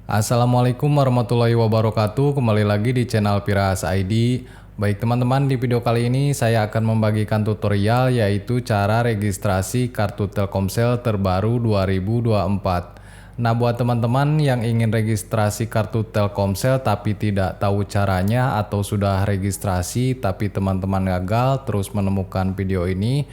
Assalamualaikum warahmatullahi wabarakatuh. Kembali lagi di channel Piras ID. Baik teman-teman, di video kali ini saya akan membagikan tutorial yaitu cara registrasi kartu Telkomsel terbaru 2024. Nah, buat teman-teman yang ingin registrasi kartu Telkomsel tapi tidak tahu caranya atau sudah registrasi tapi teman-teman gagal terus menemukan video ini,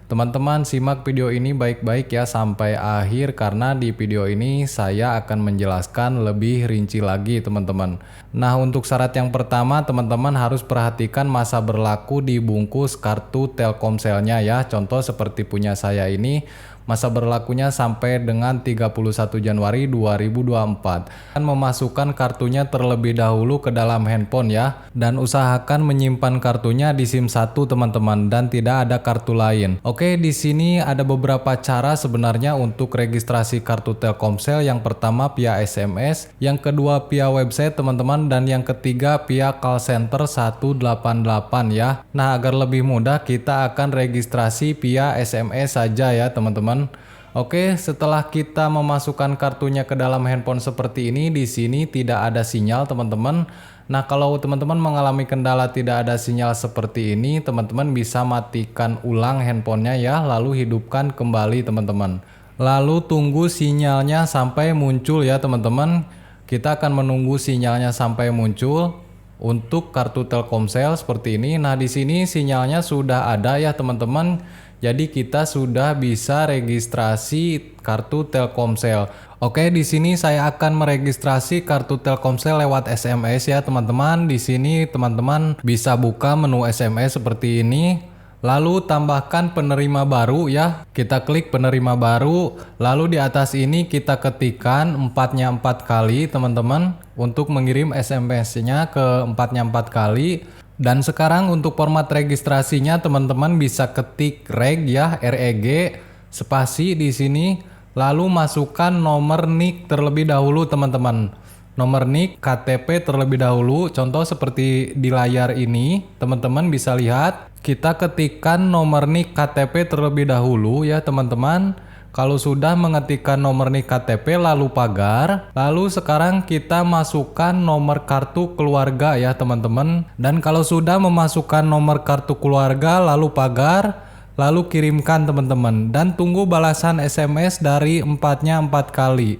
teman-teman simak video ini baik-baik ya sampai akhir karena di video ini saya akan menjelaskan lebih rinci lagi teman-teman. Nah, untuk syarat yang pertama teman-teman harus perhatikan masa berlaku di bungkus kartu Telkomselnya ya. Contoh seperti punya saya ini, masa berlakunya sampai dengan 31 Januari 2024. Dan memasukkan kartunya terlebih dahulu ke dalam handphone ya. Dan usahakan menyimpan kartunya di SIM 1 teman-teman dan tidak ada kartu lain. Oke, di sini ada beberapa cara sebenarnya untuk registrasi kartu Telkomsel. Yang pertama via SMS, yang kedua via website teman-teman, dan yang ketiga via call center 188 ya. Nah, agar lebih mudah kita akan registrasi via SMS saja ya teman-teman. Oke, setelah kita memasukkan kartunya ke dalam handphone seperti ini, di sini tidak ada sinyal teman-teman. Nah, kalau teman-teman mengalami kendala tidak ada sinyal seperti ini, teman-teman bisa matikan ulang handphonenya ya, lalu hidupkan kembali teman-teman. Lalu tunggu sinyalnya sampai muncul ya teman-teman. Kita akan menunggu sinyalnya sampai muncul untuk kartu Telkomsel seperti ini. Nah, di sini sinyalnya sudah ada ya teman-teman. Jadi kita sudah bisa registrasi kartu Telkomsel. Oke, di sini saya akan meregistrasi kartu Telkomsel lewat SMS ya teman-teman. Di sini teman-teman bisa buka menu SMS seperti ini. Lalu tambahkan penerima baru ya. Kita klik penerima baru. Lalu di atas ini kita ketikkan 4-nya 4 kali teman-teman. Untuk mengirim SMS-nya ke 4-nya 4 kali. Dan sekarang untuk format registrasinya teman-teman bisa ketik reg ya, REG, spasi di sini, lalu masukkan nomor NIK terlebih dahulu teman-teman. Nomor NIK, KTP terlebih dahulu, contoh seperti di layar ini, teman-teman bisa lihat, kita ketikkan nomor NIK KTP terlebih dahulu ya teman-teman. Kalau sudah mengetikkan nomor NIK KTP lalu pagar, lalu sekarang kita masukkan nomor kartu keluarga ya teman-teman. Dan kalau sudah memasukkan nomor kartu keluarga lalu pagar, lalu kirimkan teman-teman. Dan tunggu balasan SMS dari 4-nya 4 kali.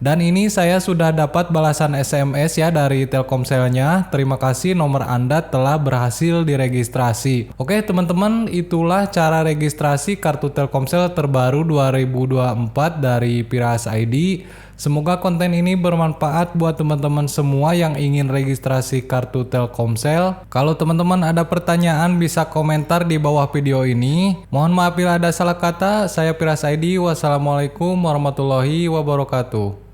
Dan ini saya sudah dapat balasan SMS ya dari Telkomselnya. Terima kasih, nomor Anda telah berhasil diregistrasi. Oke teman-teman, itulah cara registrasi kartu Telkomsel terbaru 2024 dari Piras ID. Semoga konten ini bermanfaat buat teman-teman semua yang ingin registrasi kartu Telkomsel. Kalau teman-teman ada pertanyaan bisa komentar di bawah video ini. Mohon maaf bila ada salah kata. Saya Piras ID. Wassalamualaikum warahmatullahi wabarakatuh.